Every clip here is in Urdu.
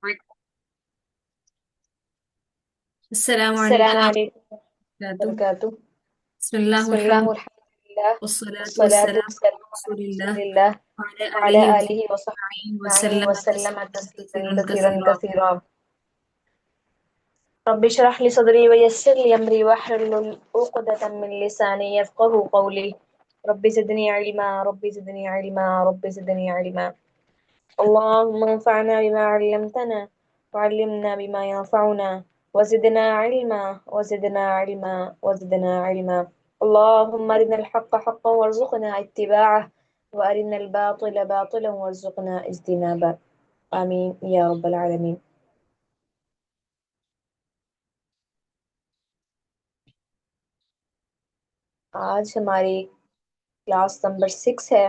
السلام السلام عليكم عليكم ورحمة الله وبركاته. وبركاته. بسم الله بسم الله والحمد لله والحمد لله والصلاة والصلاة والسلام على والسلام على رسول رسول الله الله وعلى آله وعلى وصحبه آله وصحبه أجمعين أجمعين وسلم وسلم تسليما تسليما كثيرا كثيرا كثيرا. كثيرا. رب اشرح لي صدري ويسر لي أمري واحلل عقدة من لساني يفقهوا قولي. رب زدني علما رب زدني علما رب زدني علما. اللهم انفعنا بما علمتنا وعلمنا بما ينفعنا وزدنا علما وزدنا علما وزدنا علما. اللهم أرنا الحق حقا وارزقنا اتباعه وأرنا الباطل باطلا وارزقنا اجتنابه. آمين يا رب العالمين. آج ہماری کلاس نمبر 6 ہے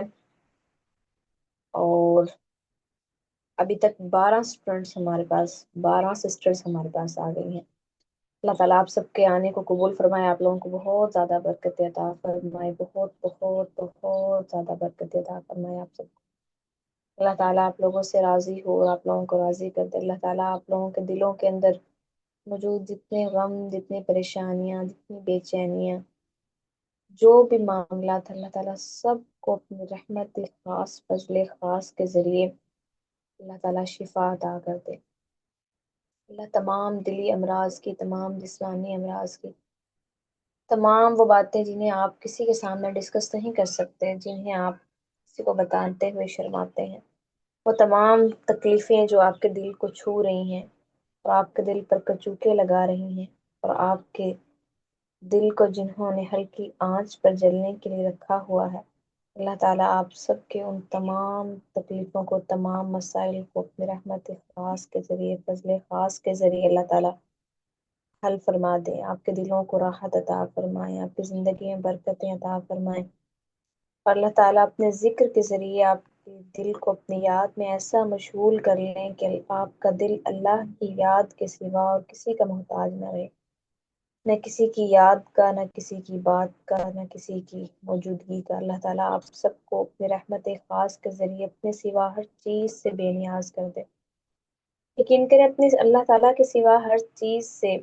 اور ابھی تک 12 اسٹوڈنٹس ہمارے پاس 12 سسٹرز ہمارے پاس آ گئی ہیں. اللہ تعالیٰ آپ سب کے آنے کو قبول فرمائے. آپ لوگوں کو بہت زیادہ برکت عطا فرمائے. بہت بہت بہت زیادہ برکت عطا فرمائے آپ سب کو. اللہ تعالیٰ آپ لوگوں سے راضی ہو اور آپ لوگوں کو راضی کر دے. اللہ تعالیٰ آپ لوگوں کے دلوں کے اندر موجود جتنے غم، جتنی پریشانیاں، جتنی بے چینیاں، جو بھی معاملات، اللہ تعالیٰ سب کو اپنی رحمت خاص، فضل خاص کے ذریعے اللہ تعالیٰ شفا عطا کر دے. اللہ تمام دلی امراض کی، تمام جسمانی امراض کی، تمام وہ باتیں جنہیں آپ کسی کے سامنے ڈسکس نہیں کر سکتے، جنہیں آپ کسی کو بتاتے ہوئے شرماتے ہیں، وہ تمام تکلیفیں جو آپ کے دل کو چھو رہی ہیں اور آپ کے دل پر کچوکے لگا رہی ہیں اور آپ کے دل کو جنہوں نے ہلکی آنچ پر جلنے کے لیے رکھا ہوا ہے، اللہ تعالیٰ آپ سب کے ان تمام تکلیفوں کو، تمام مسائل کو اپنی رحمت خاص کے ذریعے، فضل خاص کے ذریعے اللہ تعالیٰ حل فرما دے. آپ کے دلوں کو راحت عطا فرمائے، آپ کی زندگی میں برکتیں عطا فرمائے. اور اللہ تعالیٰ اپنے ذکر کے ذریعے آپ کے دل کو اپنی یاد میں ایسا مشغول کر لیں کہ آپ کا دل اللہ کی یاد کے سوا اور کسی کا محتاج نہ رہے. نہ کسی کی یاد کا، نہ کسی کی بات کا، نہ کسی کی موجودگی کا. اللہ تعالیٰ آپ سب کو اپنی رحمت خاص کے ذریعے اپنے سوا ہر چیز سے بے نیاز کر دے. یقین کریں اپنے اللہ تعالیٰ کے سوا ہر چیز سے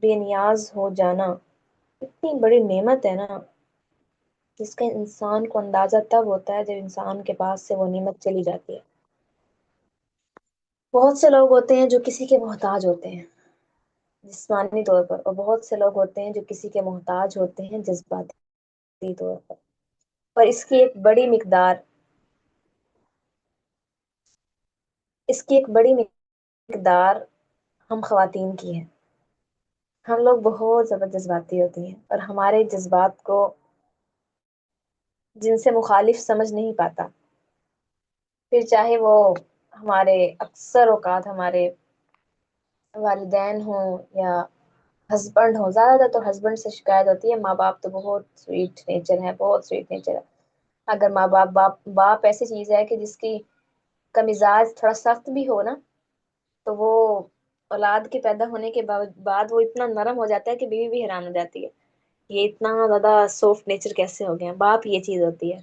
بے نیاز ہو جانا اتنی بڑی نعمت ہے نا، جس کا انسان کو اندازہ تب ہوتا ہے جب انسان کے پاس سے وہ نعمت چلی جاتی ہے. بہت سے لوگ ہوتے ہیں جو کسی کے محتاج ہوتے ہیں جسمانی طور پر، اور بہت سے لوگ ہوتے ہیں جو کسی کے محتاج ہوتے ہیں جذباتی طور پر. اور اس کی ایک بڑی مقدار ہم خواتین کی ہے. ہم لوگ بہت زیادہ جذباتی ہوتی ہیں اور ہمارے جذبات کو جن سے مخالف سمجھ نہیں پاتا، پھر چاہے وہ ہمارے اکثر اوقات ہمارے والدین ہوں یا ہسبینڈ ہوں. زیادہ تو ہسبینڈ سے شکایت ہوتی ہے. ماں باپ تو بہت سویٹ نیچر ہے، بہت سویٹ نیچر ہے. اگر ماں باپ ایسی چیز ہے کہ جس کی کا مزاج تھوڑا سخت بھی ہو نا، تو وہ اولاد کے پیدا ہونے کے بعد وہ اتنا نرم ہو جاتا ہے کہ بیوی بھی حیران ہو جاتی ہے، یہ اتنا زیادہ سافٹ نیچر کیسے ہو گیا. باپ یہ چیز ہوتی ہے.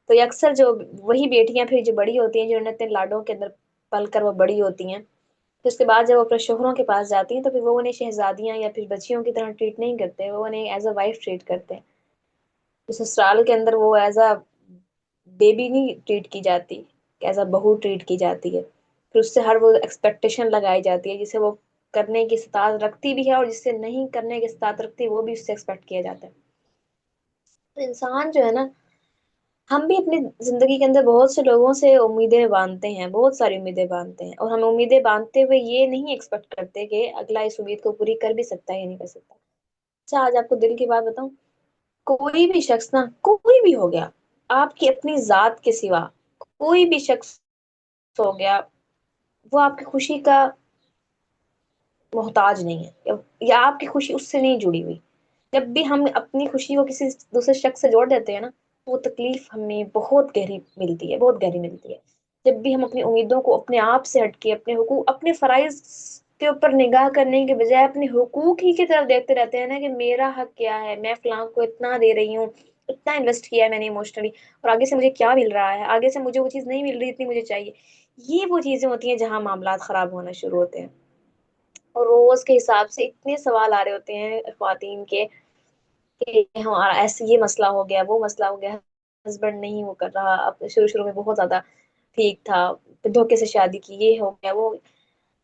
تو یہ اکثر جو وہی بیٹیاں پھر جو بڑی ہوتی ہیں، جنہوں نے اپنے لاڈوں کے اندر پل کر وہ بڑی ہوتی ہیں، پھر اس کے بعد جب وہ اپنے شوہروں کے پاس جاتی ہیں تو پھر وہ انہیں شہزادیاں یا پھر بچیوں کی طرح ٹریٹ نہیں کرتے، وہ انہیں ایز اے وائف ٹریٹ کرتے ہیں. سسرال کے اندر وہ ایز اے بیبی نہیں ٹریٹ کی جاتی، ایز اے بہو ٹریٹ کی جاتی ہے. پھر اس سے ہر وہ ایکسپیکٹیشن لگائی جاتی ہے جسے وہ کرنے کی استطاعت رکھتی بھی ہے، اور جس سے نہیں کرنے کی استطاعت رکھتی وہ بھی اس سے ایکسپیکٹ کیا جاتا ہے. تو انسان جو ہے نا، ہم بھی اپنی زندگی کے اندر بہت سے لوگوں سے امیدیں باندھتے ہیں، بہت ساری امیدیں باندھتے ہیں، اور ہم امیدیں باندھتے ہوئے یہ نہیں ایکسپیکٹ کرتے کہ اگلا اس امید کو پوری کر بھی سکتا ہے یا نہیں کر سکتا. اچھا آج آپ کو دل کی بات بتاؤں، کوئی بھی شخص نا، کوئی بھی ہو گیا، آپ کی اپنی ذات کے سوا کوئی بھی شخص ہو گیا، وہ آپ کی خوشی کا محتاج نہیں ہے، یا آپ کی خوشی اس سے نہیں جڑی ہوئی. جب بھی ہم اپنی خوشی کو کسی دوسرے شخص سے جوڑ دیتے ہیں نا، وہ تکلیف ہمیں بہت گہری ملتی ہے، بہت گہری ملتی ہے. جب بھی ہم اپنی امیدوں کو اپنے آپ سے ہٹ کے اپنے حقوق، اپنے فرائض کے اوپر نگاہ کرنے کے بجائے اپنے حقوق ہی کی طرف دیکھتے رہتے ہیں نا، کہ میرا حق کیا ہے، میں فلاں کو اتنا دے رہی ہوں، اتنا انویسٹ کیا ہے میں نے ایموشنلی، اور آگے سے مجھے کیا مل رہا ہے، آگے سے مجھے وہ چیز نہیں مل رہی اتنی مجھے چاہیے. یہ وہ چیزیں ہوتی ہیں جہاں معاملات خراب ہونا شروع ہوتے ہیں. اور روز کے حساب سے اتنے سوال آ رہے ہوتے ہیں خواتین کے کہ ہمارا ایسے یہ مسئلہ ہو گیا، وہ مسئلہ ہو گیا، ہسبینڈ نہیں وہ کر رہا، اب شروع میں بہت زیادہ ٹھیک تھا، پھر دھوکے سے شادی کی، یہ ہو گیا وہ.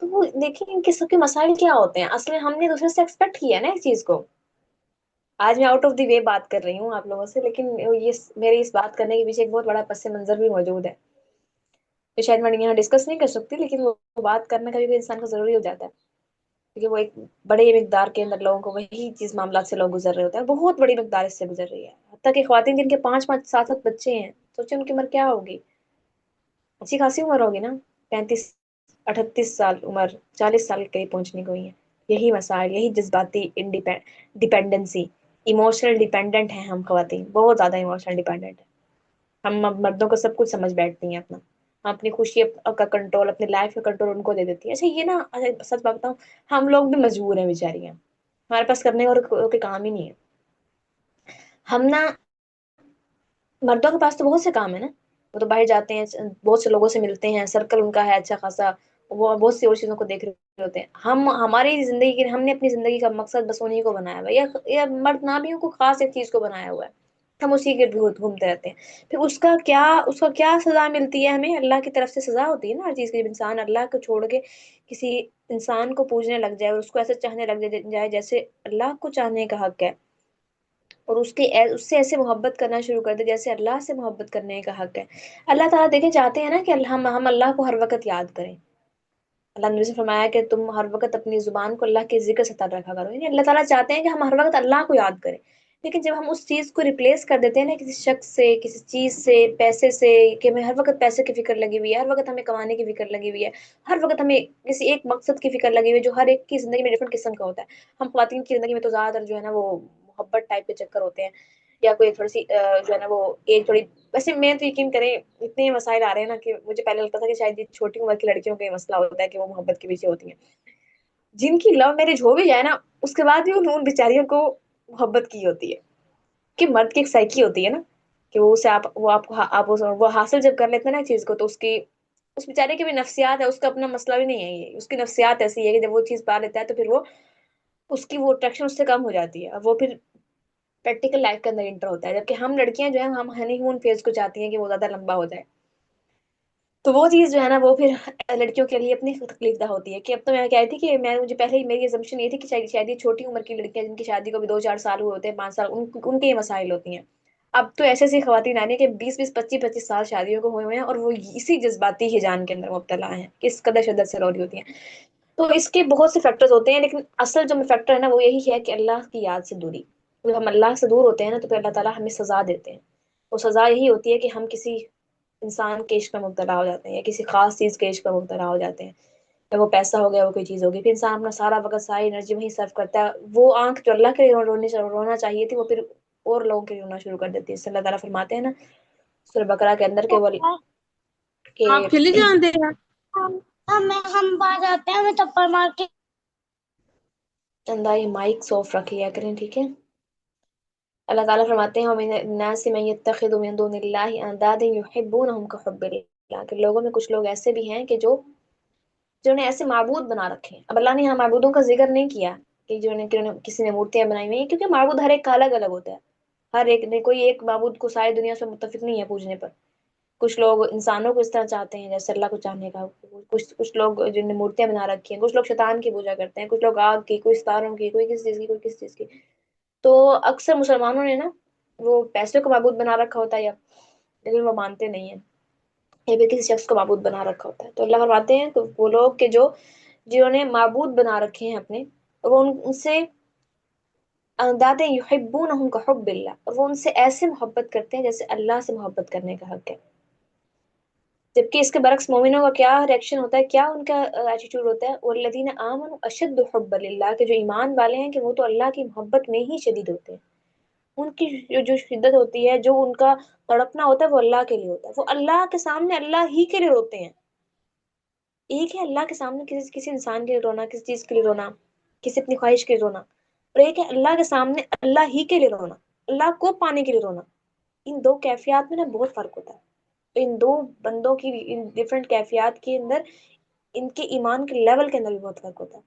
تو وہ دیکھیں ان کے سب کے مسائل کیا ہوتے ہیں، اصل میں ہم نے دوسرے سے ایکسپیکٹ کیا نا اس چیز کو. آج میں آؤٹ آف دی وے بات کر رہی ہوں آپ لوگوں سے، لیکن یہ میری اس بات کرنے کے پیچھے ایک بہت بڑا پس منظر بھی موجود ہے جو شاید میں یہاں ڈسکس نہیں کر سکتی، لیکن وہ بات کرنا کبھی بھی انسان کو ضروری ہو جاتا ہے کیونکہ وہ ایک بڑے مقدار کے اندر لوگوں کو وہی چیز معاملات سے لوگ گزر رہے ہوتے ہیں، بہت بڑی مقدار اس سے گزر رہی ہے. حتیٰ کہ خواتین جن کے 5 5 7 7 بچے ہیں، سوچیں ان کی عمر کیا ہوگی. اچھی خاصی عمر ہوگی نا، 35 38 سال عمر، 40 سال کے قریب پہنچنے کو ہی ہے. یہی مسائل، یہی جذباتی ڈیپینڈنسی، ایموشنل ڈیپینڈنٹ ہیں ہم خواتین، بہت زیادہ ایموشنل ڈیپینڈنٹ ہیں. ہم مردوں کو سب کچھ سمجھ بیٹھتی ہیں اپنا، ہم اپنی خوشی کا کنٹرول، اپنی لائف کا کنٹرول ان کو دے دیتی ہے. اچھا یہ نا سچ بات بتاؤں، ہم لوگ بھی مجبور ہیں بیچاریاں، ہمارے پاس کرنے اور کے کام ہی نہیں ہے. ہم نا مردوں کے پاس تو بہت سے کام ہے نا، وہ تو باہر جاتے ہیں، بہت سے لوگوں سے ملتے ہیں، سرکل ان کا ہے اچھا خاصا، وہ بہت سی اور چیزوں کو دیکھ رہے ہوتے ہیں. ہماری زندگی کے، ہم نے اپنی زندگی کا مقصد بس انہیں کو بنایا ہوا ہے، یا مرد نہ بھی کو خاص ایک چیز کو بنایا ہوا ہے، ہم اسی کے گھومتے رہتے ہیں. پھر اس کا کیا سزا ملتی ہے ہمیں؟ اللہ کی طرف سے سزا ہوتی ہے نا ہر چیز کی. جب انسان اللہ کو چھوڑ کے کسی انسان کو پوجنے لگ جائے اور اس کو ایسے چاہنے لگ جائے جیسے اللہ کو چاہنے کا حق ہے، اور اس سے ایسے محبت کرنا شروع کر دے جیسے اللہ سے محبت کرنے کا حق ہے. اللہ تعالیٰ دیکھیں چاہتے ہیں نا کہ ہم اللہ کو ہر وقت یاد کریں. اللہ نے سے فرمایا کہ تم ہر وقت اپنی زبان کو اللہ کے ذکر سے تر رکھا کرو، یعنی اللہ تعالیٰ چاہتے ہیں کہ ہم ہر وقت اللہ کو یاد کریں. لیکن جب ہم اس چیز کو ریپلیس کر دیتے ہیں نا کسی شخص سے، کسی چیز سے، پیسے سے، کہ ہمیں ہر وقت پیسے کی فکر لگی ہوئی ہے، ہر وقت ہمیں کمانے کی فکر لگی ہوئی ہے، ہر وقت ہمیں کسی ایک مقصد کی فکر لگی ہوئی ہے جو ہر ایک کی زندگی میں ڈفرنٹ قسم کا ہوتا ہے. ہم خواتین کی زندگی میں تو زیادہ تر جو ہے نا وہ محبت ٹائپ کے چکر ہوتے ہیں، یا کوئی تھوڑی سی جو ہے نا وہ ایج تھوڑی، ویسے میں تو یقین کریں اتنے مسائل آ رہے ہیں نا کہ مجھے پہلے لگتا تھا کہ شاید یہ چھوٹی عمر کی لڑکیوں کا یہ مسئلہ ہوتا ہے کہ وہ محبت کے پیچھے ہوتی ہیں. جن کی لو میرج ہو بھی جائے نا، اس کے بعد بھی ان بیچاریوں کو محبت کی ہوتی ہے. کہ مرد کی ایک سائیکی ہوتی ہے نا کہ وہ اسے وہ حاصل جب کر لیتے ہیں نا چیز کو، تو اس بیچارے کی بھی نفسیات ہے، اس کا اپنا مسئلہ بھی نہیں ہے، یہ اس کی نفسیات ایسی ہے کہ جب وہ چیز پا لیتا ہے تو پھر وہ اس کی وہ اٹریکشن اس سے کم ہو جاتی ہے، وہ پھر پریکٹیکل لائف کے اندر انٹر ہوتا ہے. جبکہ ہم لڑکیاں جو ہیں ہم ہنی مون فیز کو چاہتی ہیں کہ وہ زیادہ لمبا ہو جائے. تو وہ چیز جو ہے نا وہ پھر لڑکیوں کے لیے اپنی تکلیف دہ ہوتی ہے. کہ اب تو میں کہتی تھی کہ مجھے پہلے ہی میری assumption یہ تھی کہ شاید یہ چھوٹی عمر کی لڑکیاں جن کی شادی کو بھی 2 4 سال ہوئے ہوتے ہیں، 5 سال، ان کے یہ مسائل ہوتی ہیں. اب تو ایسے ایسی خواتین آ رہی ہیں کہ 20 20 25 25 سال شادیوں کو ہوئے ہیں اور وہ اسی جذباتی ہجان کے اندر مبتلا ہیں کہ اس قدر شدت سے رو رہی ہوتی ہیں. تو اس کے بہت سے فیکٹرز ہوتے ہیں، لیکن اصل جو فیکٹر ہے نا وہ یہی ہے کہ اللہ کی یاد سے دوری. جب ہم اللہ سے دور ہوتے ہیں نا تو پھر اللہ تعالیٰ ہمیں سزا دیتے ہیں. وہ سزا یہی ہوتی ہے کہ ہم کسی انسان کے عشق میں مبتلا ہو جاتے ہیں، یا کسی خاص چیز کے عشق میں مبتلا ہو جاتے ہیں. یا وہ پیسہ ہو گیا، وہ کوئی چیز ہوگی، پھر انسان اپنا سارا وقت، ساری انرجی وہیں صرف کرتا ہے. وہ آنکھ جو اللہ کے رونا چاہیے تھی وہ پھر اور لوگوں کے رونا شروع کر دیتی ہے. اس سے اللہ تعالیٰ فرماتے ہیں نا سورہ بقرہ کے اندر کہ آپ چلی جاندے ہیں. ہم باہر آتے ہیں، ہمیں تھپڑ مار کے. چندہ یہ مائک آف رکھ لیا کریں، ٹھیک ہے. اللہ تعالیٰ فرماتے ہیں وَمِنَ النَّاسِ مَن يَتَّخِذُ مِن دُونِ اللَّهِ أَندَادًا يُحِبُّونَهُمْ كَحُبِّ اللَّهِ، کہ لوگوں میں کچھ لوگ ایسے بھی ہیں کہ جو نے ایسے معبود بنا رکھے ہیں. اب اللہ نے یہاں معبودوں کا ذکر نہیں کیا کہ جو نے کسی نے مورتیاں بنائی ہوئی ہیں، کیونکہ معبود ہر ایک کا الگ الگ ہوتا ہے. ہر ایک نے کوئی ایک معبود کو ساری دنیا سے متفق نہیں ہے پوجنے پر. کچھ لوگ انسانوں کو اس طرح چاہتے ہیں جیسے اللہ کو چاہنے کا، کچھ لوگ جن نے مورتیاں بنا رکھی ہیں، کچھ لوگ شیطان کی پوجا کرتے ہیں، کچھ لوگ آگ کی، کوئی ستاروں کی، کوئی کس چیز کی، کوئی کس چیز کی. تو اکثر مسلمانوں نے نا وہ پیسے کو معبود بنا رکھا ہوتا ہے، لیکن وہ مانتے نہیں ہیں، یا پھر کسی شخص کو معبود بنا رکھا ہوتا ہے. تو اللہ فرماتے ہیں تو وہ لوگ کہ جنہوں نے معبود بنا رکھے ہیں اپنے، وہ ان سے اندادے یحبونہم کحب اللہ، اور وہ ان سے ایسے محبت کرتے ہیں جیسے اللہ سے محبت کرنے کا حق ہے. جبکہ اس کے برعکس مومنوں کا کیا ریئیکشن ہوتا ہے، کیا ان کا ایٹیٹیوڈ ہوتا ہے؟ والذین آمنوا اشد حبا للہ، کہ جو ایمان والے ہیں کہ وہ تو اللہ کی محبت میں ہی شدید ہوتے ہیں. ان کی جو شدت ہوتی ہے، جو ان کا تڑپنا ہوتا ہے، وہ اللہ کے لیے ہوتا ہے. وہ اللہ کے سامنے اللہ ہی کے لیے روتے ہیں. ایک ہے اللہ کے سامنے کسی انسان کے لیے رونا، کسی چیز کے لیے رونا، کسی اپنی خواہش کے لیے رونا، اور ایک ہے اللہ کے سامنے اللہ ہی کے لیے رونا، اللہ کو پانے کے لیے رونا. ان دو کیفیات میں نا بہت فرق ہوتا ہے. ان دو بندوں کی ڈفرینٹ کیفیات کے اندر ان کے ایمان کے لیول کے اندر بھی بہت فرق ہوتا ہے.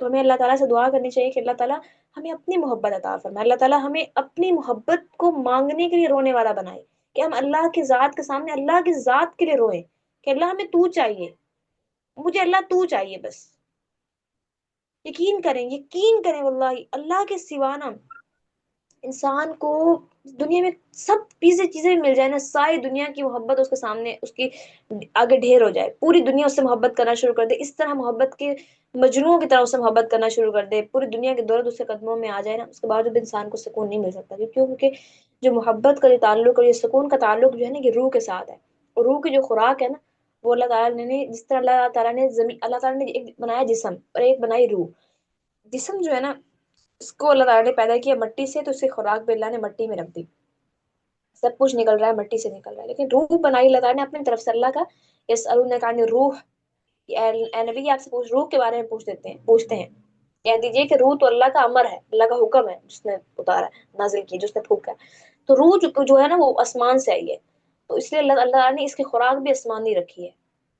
تو ہمیں اللہ تعالیٰ سے دعا کرنی چاہیے کہ اللہ تعالیٰ ہمیں اپنی محبت عطا فرمائے. اللہ تعالیٰ ہمیں اپنی محبت کو مانگنے کے لیے رونے والا بنائے, کہ ہم اللہ کی ذات کے سامنے اللہ کی ذات کے لیے روئیں کہ اللہ ہمیں تو چاہیے, مجھے اللہ تو چاہیے بس. یقین کریں واللہ اللہ کے سوا نا انسان کو دنیا میں سب چیزیں مل جائے نا, ساری دنیا کی محبت اس کے سامنے اس کی آگے ڈھیر ہو جائے, پوری دنیا اس سے محبت کرنا شروع کر دے, اس طرح محبت کے مجنوں کی طرح اس سے محبت کرنا شروع کر دے, پوری دنیا کے دولت اس کے قدموں میں آ جائے نا, اس کے باوجود انسان کو سکون نہیں مل سکتا. کیونکہ جو محبت کا جو تعلق اور یہ سکون کا تعلق جو ہے نا, یہ روح کے ساتھ ہے. اور روح کی جو خوراک ہے نا, وہ اللہ تعالیٰ نے جس طرح اللہ تعالیٰ نے ایک بنایا جسم اور ایک بنائی روح. جسم جو ہے نا اس کو اللہ تعالیٰ نے پیدا کیا مٹی سے, تو اس کی خوراک بھی اللہ نے مٹی میں رکھ دی, سب کچھ نکل رہا ہے مٹی سے نکل رہا ہے. لیکن روح بنائی اللہ تعالیٰ نے اپنی طرف سے. اللہ کا یسألونک عن الروح, اے نبی آپ سے روح کے بارے میں پوچھتے ہیں, کہہ دیجئے کہ روح تو اللہ کا امر ہے, اللہ کا حکم ہے جس نے اتارا ہے, نازل کی, جس نے پھونکا ہے. تو روح جو ہے نا وہ آسمان سے آئی ہے, تو اس لیے اللہ تعالیٰ نے اس کی خوراک بھی آسمانی رکھی ہے,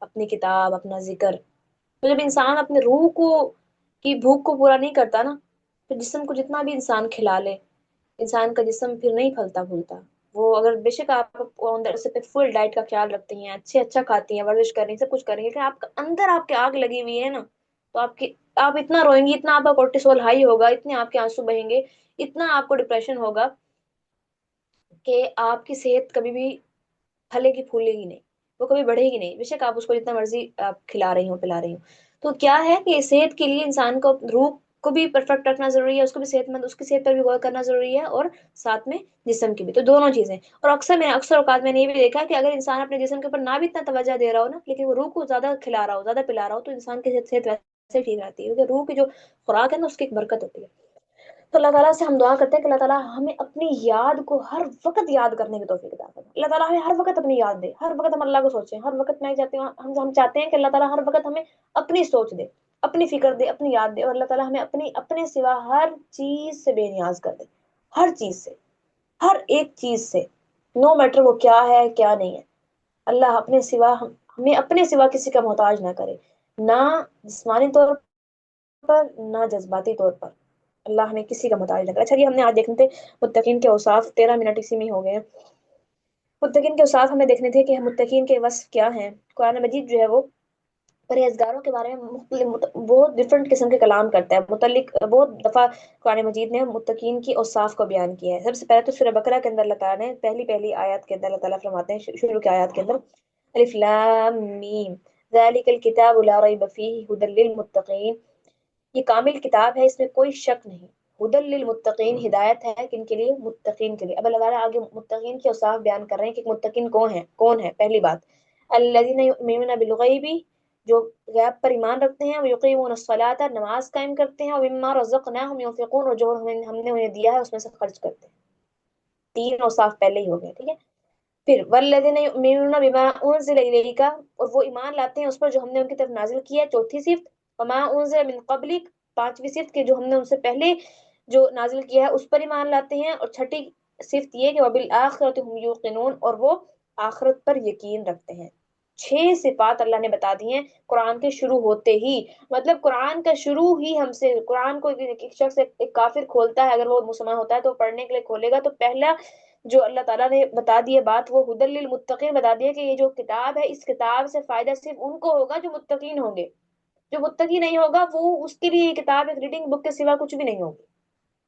اپنی کتاب, اپنا ذکر. تو جب انسان اپنے روح کو کی بھوک کو پورا نہیں کرتا نا, تو جسم کو جتنا بھی انسان کھلا لے, انسان کا جسم پھر نہیں پھلتا پھولتا. وہ اگر بے شک آپ اندر سے فل ڈائٹ کا خیال رکھتے ہیں, اچھا کھاتی ہیں, ورزش کر رہی ہیں, سب کچھ کر رہی ہیں, لیکن آپ کا اندر آپ کے آگ لگی ہوئی ہے نا, تو آپ اتنا روئیں گی, اتنا آپ کا کورٹیسول ہائی ہوگا, اتنے آپ کے آنسو بہیں گے, اتنا آپ کو ڈپریشن ہوگا کہ آپ کی صحت کبھی بھی پھلے گی پھولے گی نہیں, وہ کبھی بڑھے گی نہیں, بے شک آپ اس کو جتنا مرضی آپ کھلا رہی ہوں پلا رہی ہوں. تو کیا ہے کہ صحت کے لیے انسان کو روح کو بھی پرفیکٹ رکھنا ضروری ہے, اس کو بھی صحت مند, اس کی صحت پر بھی غور کرنا ضروری ہے, اور ساتھ میں جسم کی بھی. تو دونوں چیزیں. اور اکثر اوقات میں نے یہ بھی دیکھا کہ اگر انسان اپنے جسم کے اوپر نہ بھی اتنا توجہ دے رہا ہو نا, لیکن وہ روح کو زیادہ کھلا رہا ہو, زیادہ پلا رہا ہو, تو انسان کی صحت ویسے ٹھیک رہتی ہے, کیونکہ روح کی جو خوراک ہے نا اس کی ایک برکت ہوتی ہے. تو اللہ تعالیٰ سے ہم دعا کرتے ہیں کہ اللہ تعالیٰ ہمیں اپنی یاد کو ہر وقت یاد کرنے کی توفیق عطا فرمائے. اللہ تعالیٰ ہمیں ہر وقت اپنی یاد دے, ہر وقت ہم اللہ کو سوچیں, ہر وقت میں چاہتے ہیں ہم چاہتے ہیں کہ اللہ تعالیٰ ہر وقت ہمیں اپنی سوچ دے, اپنی فکر دے, اپنی یاد دے, اور اللہ تعالیٰ ہمیں اپنے سوا ہر چیز سے بے نیاز کر دے, ہر چیز سے, ہر ایک چیز سے, نو میٹر وہ کیا ہے کیا نہیں ہے. اللہ ہمیں اپنے سوا کسی کا محتاج نہ کرے, نہ جسمانی طور پر نہ جذباتی طور پر. اللہ ہمیں کسی کا محتاج نہ کرے. اچھا, یہ ہم نے آج دیکھنے تھے متقین کے اوصاف. 13 منٹ اسی میں ہو گئے ہیں. متقین کے اوصاف ہمیں دیکھنے تھے کہ متقین کے وصف کیا ہیں. قرآن مجید جو ہے وہ پرہیزگاروں کے بارے میں بہت ڈفرینٹ قسم کے کلام کرتا ہے. بہت دفعہ قرآن مجید نے متقین کی اوصاف کو بیان کیا ہے. سب سے پہلے تو سورہ بقرہ کے اندر اللہ تعالیٰ نے پہلی آیات کے اندر اللہ تعالیٰ فرماتے ہیں, شروع کی آیات کے اندر, الف لام میم ذالک الکتاب لا ریب فیہ ھدی للمتقین, یہ کامل کتاب ہے, اس میں کوئی شک نہیں. ھدی للمتقین, ہدایت ہے کن کے لیے؟ متقین کے لیے. اب اللہ تعالیٰ آگے متقین کے اوصاف بیان کر رہے ہیں کہ متقین کون ہے. پہلی بات, الذین یؤمنون بالغیب, جو غیب پر ایمان رکھتے ہیں, ویقیمون الصلاۃ, نماز قائم کرتے ہیں, ومما رزقناہم ينفقون, اور جو ہم نے انہیں دیا ہے اس میں سے خرچ کرتے ہیں. 3 اوصاف پہلے ہی ہو گئے, ٹھیک ہے. پھر والذین یؤمنون بما انزل الیک, اور وہ ایمان لاتے ہیں اس پر جو ہم نے ان کی طرف نازل کیا ہے. 4تھی صفت, وما انزل من قبلک, 5ویں صفت کہ جو ہم نے ان سے پہلے جو نازل کیا ہے اس پر ایمان لاتے ہیں. اور 6ٹھی صفت یہ کہ وبالآخرۃ هم یوقنون, اور وہ آخرت پر یقین رکھتے ہیں. 6 صفات اللہ نے بتا دی ہیں قرآن کے شروع ہوتے ہی. مطلب قرآن کا شروع ہی ہم سے, قرآن کو ایک شخص ایک کافر کھولتا ہے, اگر وہ مسلمان ہوتا ہے تو پڑھنے کے لیے کھولے گا, تو پہلا جو اللہ تعالیٰ نے بتا دی ہے بات, وہ ھدی للمتقین بتا دی ہے کہ یہ جو کتاب ہے, اس کتاب سے فائدہ صرف ان کو ہوگا جو متقین ہوں گے. جو متقی نہیں ہوگا وہ اس کے لیے یہ کتاب ایک ریڈنگ بک کے سوا کچھ بھی نہیں ہوگی.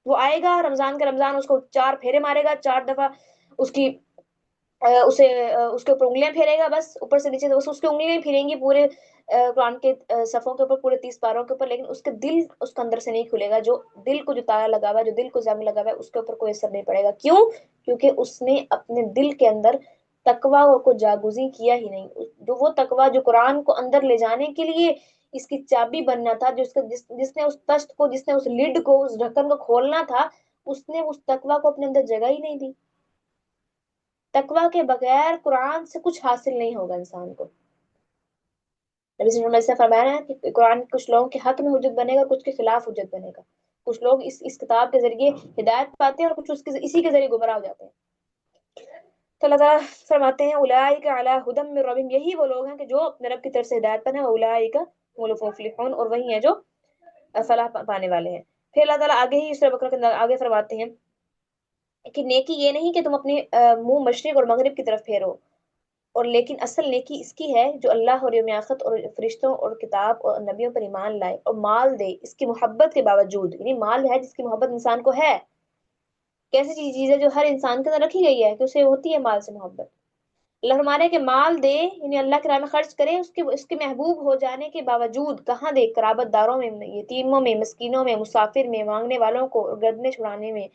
وہ آئے گا رمضان کا رمضان, اس کو 4 پھیرے مارے گا, 4 دفعہ اس کے اوپر انگلیاں پھیرے گا, بس اوپر سے نیچے اس کی انگلیاں نہیں پھیریں گی پورے قرآن کے صفوں کے اوپر, پورے 30 پاروں کے اوپر, لیکن اس کے دل اس کے اندر سے نہیں کھلے گا. جو دل کو جو تالا لگا ہوا ہے, جو دل کو زنگ لگا ہوا ہے, اس کے اوپر کوئی اثر نہیں پڑے گا. کیوں؟ کیونکہ اس نے اپنے دل کے اندر تقویٰ کو جاگزیں کیا ہی نہیں. جو وہ تقویٰ جو قرآن کو اندر لے جانے کے لیے اس کی چابی بننا تھا, جس نے اس تشت کو, جس نے اس لڈ کو, اس ڈھکن کو کھولنا تھا, اس نے اس تقویٰ کو اپنے اندر جگہ ہی نہیں دی. تقویٰ کے بغیر قرآن سے کچھ حاصل نہیں ہوگا انسان کو. نبی صلی اللہ علیہ وسلم نے فرمایا ہے کہ قرآن کچھ لوگوں کے حق میں حجت بنے گا, کچھ کے خلاف حجت بنے گا. کچھ لوگ اس کتاب کے ذریعے ہدایت پاتے ہیں, اور کچھ اسی کے ذریعے گمراہ ہو جاتے ہیں. تو اللہ تعالیٰ فرماتے ہیں اولئک علی ھدی من ربہم، یہی وہ لوگ ہیں کہ جو اپنے رب کی طرف سے ہدایت پر ہیں، اولئک هم المفلحون، اور وہی ہیں جو فلاح پانے والے ہیں۔ پھر اللہ تعالیٰ آگے ہی سورہ بقرہ کے اندر آگے فرماتے ہیں کہ نیکی یہ نہیں کہ تم اپنے منہ مشرق اور مغرب کی طرف پھیرو، اور لیکن اصل نیکی اس کی ہے جو اللہ اور یوم آخرت اور فرشتوں اور کتاب اور نبیوں پر ایمان لائے اور مال دے اس کی محبت کے باوجود، یعنی مال ہے جس کی محبت انسان کو ہے، کیسی چیز ہے جو ہر انسان کے اندر رکھی گئی ہے کہ اسے ہوتی ہے مال سے محبت۔ اللہ فرمانے کہ مال دے، یعنی اللہ کے راہ میں خرچ کرے، اس کے محبوب ہو جانے کے باوجود کہاں دے؟ قرابت داروں میں، یتیموں میں، مسکینوں میں، مسافر میں، مانگنے والوں کو، اور گردنیں چھڑانے میں،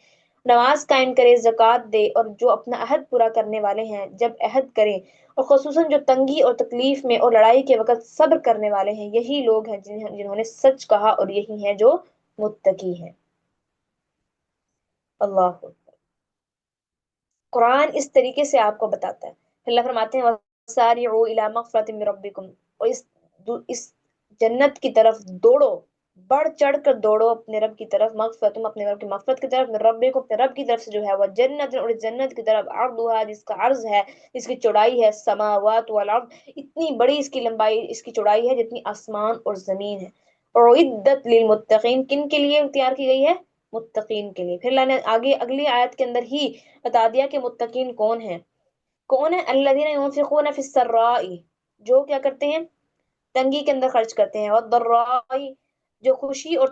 نماز قائم کرے، زکوٰۃ دے، اور جو اپنا عہد پورا کرنے والے ہیں جب عہد کریں، اور خصوصاً جو تنگی اور تکلیف میں اور لڑائی کے وقت صبر کرنے والے ہیں، یہی لوگ ہیں جنہوں نے سچ کہا، اور یہی ہیں جو متقی ہیں۔ اللہ اکبر۔ قرآن اس طریقے سے آپ کو بتاتا ہے۔ اللہ فرماتے ہیں وَسَارِعُوا إِلَىٰ مَغْفِرَةٍ مِّن رَبِّكُمْ، اور اس جنت کی طرف دوڑو، بڑھ چڑھ کر دوڑو اپنے رب کی طرف، مغفرت، اپنے رب کی مغفرت کی طرف، من ربکم، اپنے رب کی طرف سے جو ہے، وہ جنت، اور اس جنت کی طرف، عرضها، جس کا عرض ہے، جس کی چوڑائی ہے، السماوات والارض، اتنی بڑی اس کی لمبائی، اس کی چوڑائی ہے جتنی آسمان اور زمین ہے، اور اعدت للمتقین، کن کے لیے تیار کی گئی ہے؟ متقین کے لیے۔ پھر اللہ نے آگے اگلی آیت کے اندر ہی بتا دیا کہ متقین کون ہیں۔ کون ہے؟ الذین ينفقون فی السراء، جو کیا کرتے ہیں؟ تنگی کے اندر خرچ کرتے ہیں، والضراء، جو خوشی اور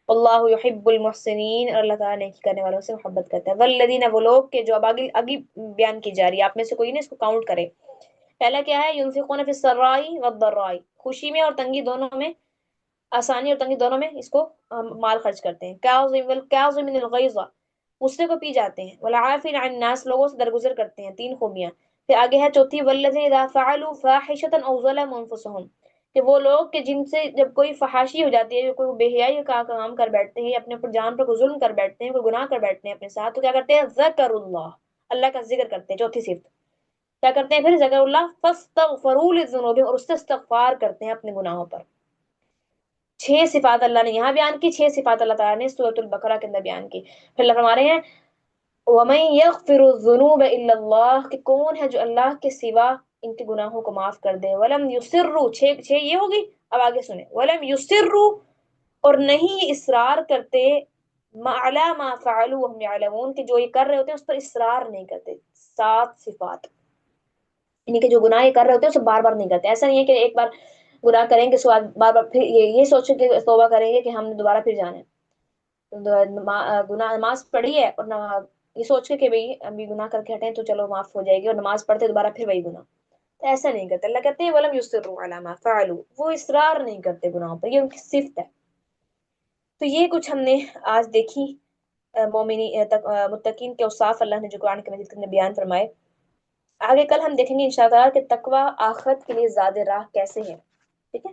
اللہ یحب المحسنین، اور اللہ تعالیٰ نیکی کرنے والوں سے محبت کرتا ہے۔ والذین، وہ لوگ کہ جو اب آگے بیان کی جا رہی ہے، آپ میں سے کوئی نہیں اس کو کاؤنٹ کرے۔ پہلا کیا ہے؟ ينفقون فی السراء والضراء، خوشی میں اور تنگی دونوں میں، آسانی اور تنگی دونوں میں اس کو مال خرچ کرتے ہیں۔ کاظمین الغیظ، غصے کو پی جاتے ہیں، والعافین عن الناس، لوگوں سے درگزر کرتے ہیں، تین خوبیاں۔ پھر آگے ہے چوتھی، والذین اذا فعلوا فاحشۃ او ظلموا انفسهم، کہ وہ لوگ کہ جن سے جب کوئی فحاشی ہو جاتی ہے، کوئی بے حیائی کا کام کر بیٹھتے ہیں، اپنے اوپر جان پر کوئی ظلم کر بیٹھتے ہیں، کوئی گناہ کر بیٹھتے ہیں اپنے ساتھ، تو کیا کرتے ہیں؟ ذکر اللہ، اللہ کا ذکر کرتے ہیں، چوتھی صفت کیا کرتے ہیں؟ پھر ذکر اللہ، فاستغفروا لذنوبہم، اور اس سے استغفار کرتے ہیں اپنے گناہوں پر۔ 6 صفات اللہ نے یہاں بیان کی، 6 صفات اللہ تعالیٰ نے سورۃ البقرہ کے اندر بیان کی۔ پھر اللہ فرما رہے ہیں وَمَن يَغْفِرُ الذُّنُوبَ إِلَّا اللَّهُ، کہ کون ہے جو اللہ کے سوا ان کے گناہوں کو معاف کر دے۔ وَلَمْ يُصِرُّوا، 6 یہ ہوگی، اب آگے سنیں، وَلَمْ يُصِرُّوا، اور نہیں اصرار کرتے، عَلَىٰ مَا فَعَلُوا وَهُمْ يَعْلَمُونَ، کہ جو یہ کر رہے ہوتے ہیں اس پر اصرار نہیں کرتے۔ 7 صفات، یعنی کہ جو گناہ یہ کر رہے ہوتے ہیں اسے بار بار نہیں کرتے۔ ایسا نہیں ہے کہ ایک بار گناہ کریں گے، بار بار پھر یہ سوچیں کہ توبہ کریں گے کہ ہم نے دوبارہ پھر جانا ہے، گناہ نماز پڑھی ہے اور یہ سوچ کے کہ بھئی ابھی گناہ کر کے ہٹیں تو چلو معاف ہو جائے گی، اور نماز پڑھتے دوبارہ پھر وہی گناہ، تو ایسا نہیں کرتے۔ اللہ کہتے ہیں وَلَمْ يُصِرُّوا عَلَىٰ مَا فَعَلُوا، وہ اصرار نہیں کرتے گناہوں پر، یہ ان کی صفت ہے۔ تو یہ کچھ ہم نے آج دیکھی متقین کے اوصاف اللہ نے جو قرآن کے مجید کے اندر بیان فرمائے۔ آگے کل ہم دیکھیں گے انشاءاللہ کہ تقوی آخرت کے لیے زیادہ راہ کیسے ہے، ٹھیک ہے؟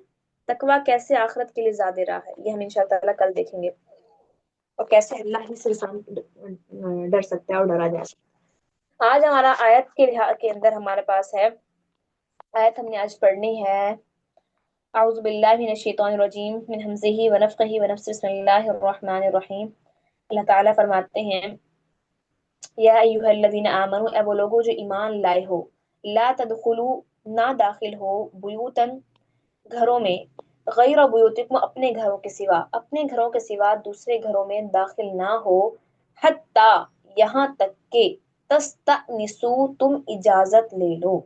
تقوی کیسے آخرت کے لیے زیادہ راہ ہے، یہ ہم انشاءاللہ کل دیکھیں گے، اور کیسے اللہ ہی سے انسان ڈر سکتا ہے اور ڈرا جا سکتا ہے۔ آج ہمارا آیت کے اندر ہمارے پاس ہے، آیت ہم نے آج پڑھنی ہے، اعوذ باللہ من الشیطان الرجیم من ہمزہ ونفخہ ونفثہ، بسم اللہ الرحمن الرحیم۔ اللہ تعالیٰ فرماتے ہیں یا ایھا الذین آمنوا، اے وہ لوگوں جو ایمان لائے ہو، لا تدخلوا، نہ داخل ہو، بیوتن، گھروں میں، غیر بیوتکم، اپنے گھروں کے سوا، اپنے گھروں کے سوا دوسرے گھروں میں داخل نہ ہو، حتی، یہاں تک کہ، تستأنسوا، تم اجازت لے لو،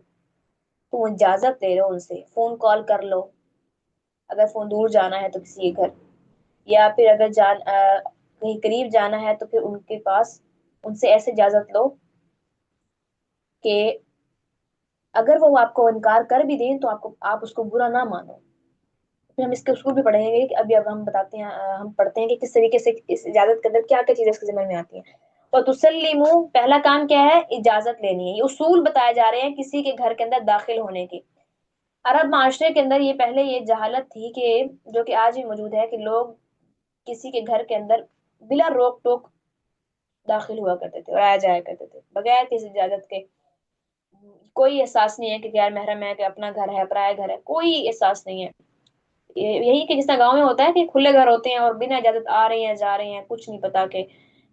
تم اجازت لے لو ان سے، فون کال کر لو اگر فون دور جانا ہے تو کسی کے گھر، یا پھر اگر کہیں قریب جانا ہے تو پھر ان کے پاس ان سے ایسے اجازت لو کہ اگر وہ آپ کو انکار کر بھی دیں تو آپ اس کو برا نہ مانو۔ پھر ہم اس کے اصول بھی پڑھیں گے کہ اب ہم بتاتے ہیں، ہم پڑھتے ہیں کہ کس طریقے سے اس اجازت کے اندر کیا کیا چیزیں اس کے ذمہ میں آتی ہیں۔ اور تسلیمو، پہلا کام کیا ہے؟ اجازت لینی ہے۔ یہ اصول بتائے جا رہے ہیں کسی کے گھر کے اندر داخل ہونے کے۔ عرب معاشرے کے اندر یہ پہلے یہ جہالت تھی کہ جو کہ آج بھی موجود ہے، کہ لوگ کسی کے گھر کے اندر بلا روک ٹوک داخل ہوا کرتے تھے اور آیا جایا کرتے تھے بغیر کسی اجازت کے. کوئی احساس نہیں ہے کہ غیر محرم ہے، کہ اپنا گھر ہے پرایا گھر ہے، کوئی احساس نہیں ہے. یہی کہ جس طرح گاؤں میں ہوتا ہے کہ کھلے گھر ہوتے ہیں اور بنا اجازت آ رہے ہیں جا رہے ہیں، کچھ نہیں پتا کہ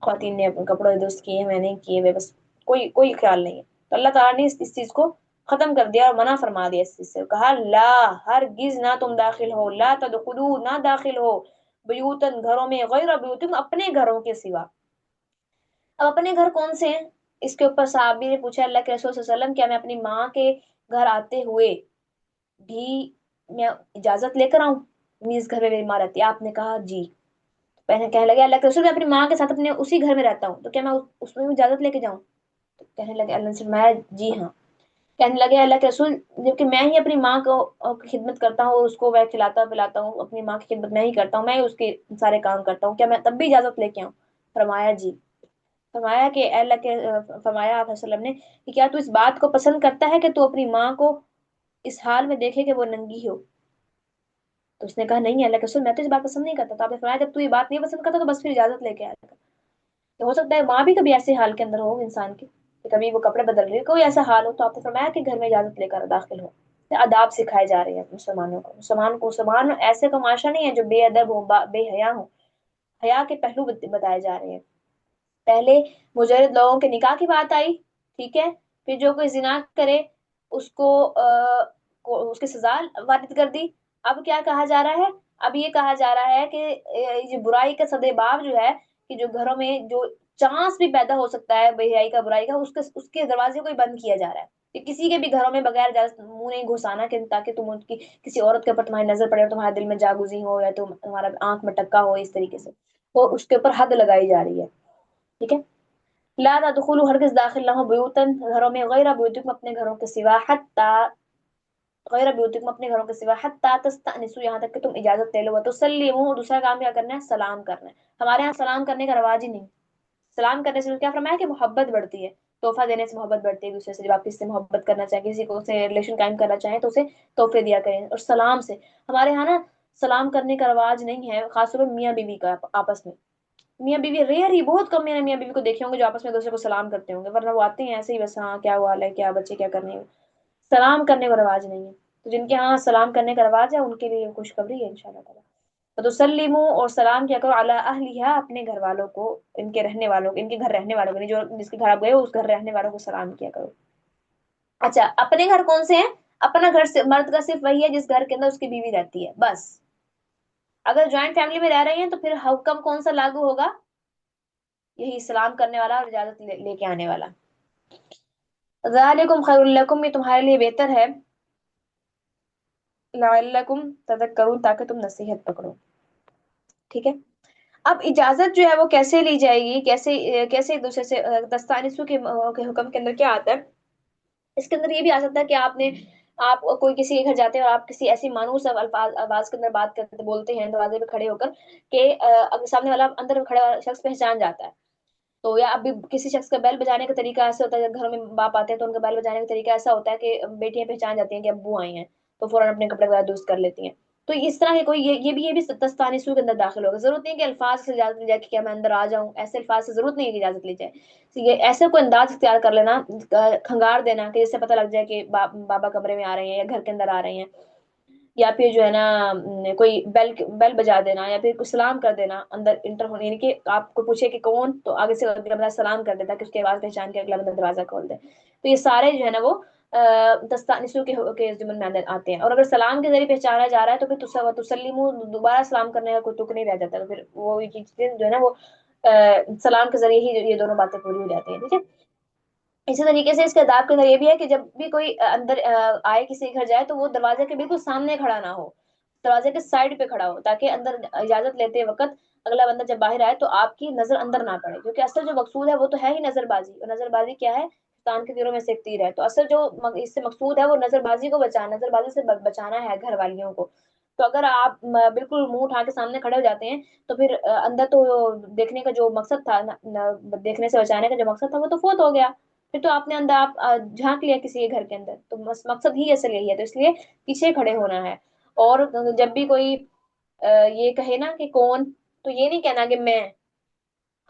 خواتین نے اپنے کپڑے درست کیے ہیں میں نہیں کیے ہوئے، بس کوئی خیال نہیں ہے. تو اللہ تعالیٰ نے اس چیز کو ختم کر دیا اور منع فرما دیا اس چیز سے. کہا لا، ہرگز نہ تم داخل ہو، لا تدخلوا، نہ داخل ہو، بیوتن گھروں میں، غیر بیوتکم اپنے گھروں کے سوا. اب اپنے گھر کون سے ہیں؟ اس کے اوپر صحابی نے پوچھا اللہ کے رسول صلی اللہ علیہ وسلم، کیا میں اپنی ماں کے گھر آتے ہوئے بھی میں اجازت لے کر آؤں؟ میز گھر میں میری ماں رہتی ہے. آپ نے کہا جی. پہلے کہنے لگے اللہ کے رسول میں اپنی ماں کے ساتھ اپنے اسی گھر میں رہتا ہوں، تو کیا میں اس میں اجازت لے کے جاؤں؟ تو کہنے لگے اللہ نے فرمایا جی ہاں. کہنے لگے اللہ کے رسول جبکہ میں ہی اپنی ماں کو خدمت کرتا ہوں، اس کو میں کھلاتا پلاتا ہوں، اپنی ماں کی خدمت میں ہی کرتا ہوں، میں اس کے سارے کام کرتا ہوں، کیا میں تب بھی اجازت لے کے آؤں؟ فرمایا جی. فرمایا کہ اے اللہ کے فرمایا آپ وسلم نے کہ کیا تو اس بات کو پسند کرتا ہے کہ تو اپنی ماں کو اس حال میں دیکھے کہ وہ ننگی ہو؟ تو اس نے کہا نہیں اللہ کے رسول میں تو اس بات پسند نہیں کرتا. تو آپ نے فرمایا جب تو یہ بات نہیں پسند کرتا تو بس پھر اجازت لے کے آیا کر. تو ہو سکتا ہے ماں بھی کبھی ایسے حال کے اندر ہو انسان کے کہ کبھی وہ کپڑے بدل رہی ہے، کوئی ایسا حال ہو، تو آپ نے فرمایا کہ گھر میں اجازت لے کر داخل ہو. آداب سکھائے جا رہے ہیں مسلمانوں کو. مسلمان ایسے کا معاشرہ نہیں ہے جو بے ادب ہو، بے حیا ہو. حیا کے پہلو بتائے جا رہے ہیں. پہلے مجرد لوگوں کے نکاح کی بات آئی، ٹھیک ہے، پھر جو کوئی زنا کرے اس کو اس کی سزا وارد کر دی. اب کیا کہا جا رہا ہے؟ اب یہ کہا جا رہا ہے کہ یہ برائی کا سدے باب جو ہے کہ جو گھروں میں جو چانس بھی پیدا ہو سکتا ہے بے حیائی کا برائی کا، اس کے دروازے کو ہی بند کیا جا رہا ہے کہ کسی کے بھی گھروں میں بغیر اجازت منہ نہیں گھسانا، کہ تاکہ تم ان کی کسی عورت کے اوپر تمہاری نظر پڑے اور تمہارے دل میں جاگزی ہو یا تمہارا آنکھ میں ٹکا ہو. اس طریقے سے وہ اس کے اوپر حد لگائی جا رہی ہے. ٹھیک ہے. لا تدخلوا ہرگز داخل نہ ہو بیوتن گھروں میں، غیر بیوتکم اپنے گھروں کے سوا، حتی غیر بیوتکم اپنے گھروں کے سوا، حتی تستأنسوا یہاں تک کہ تم اجازت لے لو، وتسلموا اور دوسرا کام کیا کرنا ہے؟ سلام کرنا ہے. ہمارے یہاں سلام کرنے کا رواج ہی نہیں. سلام کرنے سے کیا فرمایا کہ محبت بڑھتی ہے، تحفہ دینے سے محبت بڑھتی ہے دوسرے سے. جب آپ کسی سے محبت کرنا چاہیں، کسی کو سے ریلیشن قائم کرنا چاہیں تو اسے تحفے دیا کریں. اور سلام سے ہمارے یہاں نا سلام کرنے کا رواج نہیں ہے، خاص طور پر میاں بیوی کا آپس میں. میاں بیوی ریئر ہی، بہت کم میاں بیوی کو دیکھے ہوں گے جو آپس میں دوسرے کو سلام کرتے ہوں گے، ورنہ وہ آتے ہیں ایسے ہی بس ہاں کیا ہوا ہے، کیا بچے کیا کرنے ہیں. سلام کرنے کا رواج نہیں ہے. تو جن کے ہاں سلام کرنے کا رواج ہے ان کے لیے خوشخبری ہے انشاءاللہ تعالی. تو سلیمو اور سلام کیا کرو علی اہلیہا اپنے گھر والوں کو، ان کے رہنے والوں کو، ان کے گھر رہنے والوں کو، جو جس کے گھر آپ گئے ہو اس گھر رہنے والوں کو سلام کیا کرو. اچھا اپنے گھر کون سے ہیں؟ اپنا گھر سے مرد کا صرف وہی ہے جس گھر کے اندر اس کی بیوی رہتی ہے بس. اگر جوائنٹ فیملی میں رہ رہے ہیں تو پھر حکم کون سا لاگو ہوگا؟ یہی سلام کرنے والا اور اجازت لے کے آنے والا. ذالکم خیر لکم، یہ تمہارے لیے بہتر ہے، لعلکم تذکرون تاکہ تم نصیحت پکڑو. ٹھیک ہے. اب اجازت جو ہے وہ کیسے لی جائے گی، کیسے ایک دوسرے سے تستانسوا کے حکم کے اندر کیا آتا ہے؟ اس کے اندر یہ بھی آ سکتا ہے کہ آپ کوئی کسی کے گھر جاتے ہیں اور آپ کسی ایسی مانوس آواز کے اندر بات کرتے بولتے ہیں دروازے پہ کھڑے ہو کر کہ سامنے والا اندر کھڑا شخص پہچان جاتا ہے. تو یا اب کسی شخص کا بیل بجانے کا طریقہ ایسا ہوتا ہے، جب گھروں میں باپ آتے ہیں تو ان کا بیل بجانے کا طریقہ ایسا ہوتا ہے کہ بیٹیاں پہچان جاتی ہیں کہ ابو آئے ہیں تو فوراً اپنے کپڑے وغیرہ درست کر لیتی ہیں. تو اس طرح کے کوئی یہ بھی تستانسوا کے اندر داخل ہوگا. ضرورت نہیں کہ الفاظ سے اجازت لی جائے کہ کیا میں اندر آ جاؤں، ایسے الفاظ سے ضرورت نہیں ہے کہ اجازت لی جائے. یہ ایسے کوئی انداز اختیار کر لینا، کھنگار دینا کہ جس سے پتہ لگ جائے کہ بابا کمرے میں آ رہے ہیں یا گھر کے اندر آ رہے ہیں، یا پھر جو ہے نا کوئی بیل بجا دینا، یا پھر کوئی سلام کر دینا اندر انٹر ہونے، یعنی کہ آپ کو پوچھے کہ کون تو آگے سے اگلا بندہ سلام کر دیتا کہ اس کی آواز پہچان کے اگلا بندہ دروازہ کھول دے. تو یہ سارے جو ہے نا وہ تستانسوا کے ضمن میں آتے ہیں. اور اگر سلام کے ذریعے پہچانا جا رہا ہے تو پھر تسلیمو دوبارہ سلام کرنے کا کوئی تک نہیں رہ جاتا. تو پھر وہ چیز جو ہے نا وہ سلام کے ذریعے ہی یہ دونوں باتیں پوری ہو جاتی ہیں. ٹھیک ہے. اسی طریقے سے اس کے آداب کے اندر یہ بھی ہے کہ جب بھی کوئی اندر آئے کسی کے گھر جائے تو وہ دروازے کے بالکل سامنے کھڑا نہ ہو، دروازے کے سائڈ پہ کھڑا ہو، تاکہ اندر اجازت لیتے وقت اگلا بندہ جب باہر آئے تو آپ کی نظر اندر نہ پڑے. کیونکہ اصل جو مقصود ہے وہ تو ہے ہی نظر بازی، اور نظر بازی کیا ہے؟ شیطان کے تیروں میں سے ایک تیر ہے. تو اصل جو اس سے مقصود ہے وہ نظر بازی کو بچانا، نظر بازی سے بچانا ہے گھر والیوں کو. تو اگر آپ بالکل منہ اٹھا کے سامنے کھڑے ہو جاتے ہیں تو پھر اندر تو دیکھنے کا جو مقصد تھا، دیکھنے سے بچانے کا جو مقصد تھا وہ تو فوت ہو گیا. پھر تو آپ نے اندر آپ جھانک لیا کسی کے گھر کے اندر، تو مقصد ہی اصل یہی ہے. تو اس لیے پیچھے کھڑے ہونا ہے. اور جب بھی کوئی یہ کہے نا کہ کون، تو یہ نہیں کہنا کہ میں،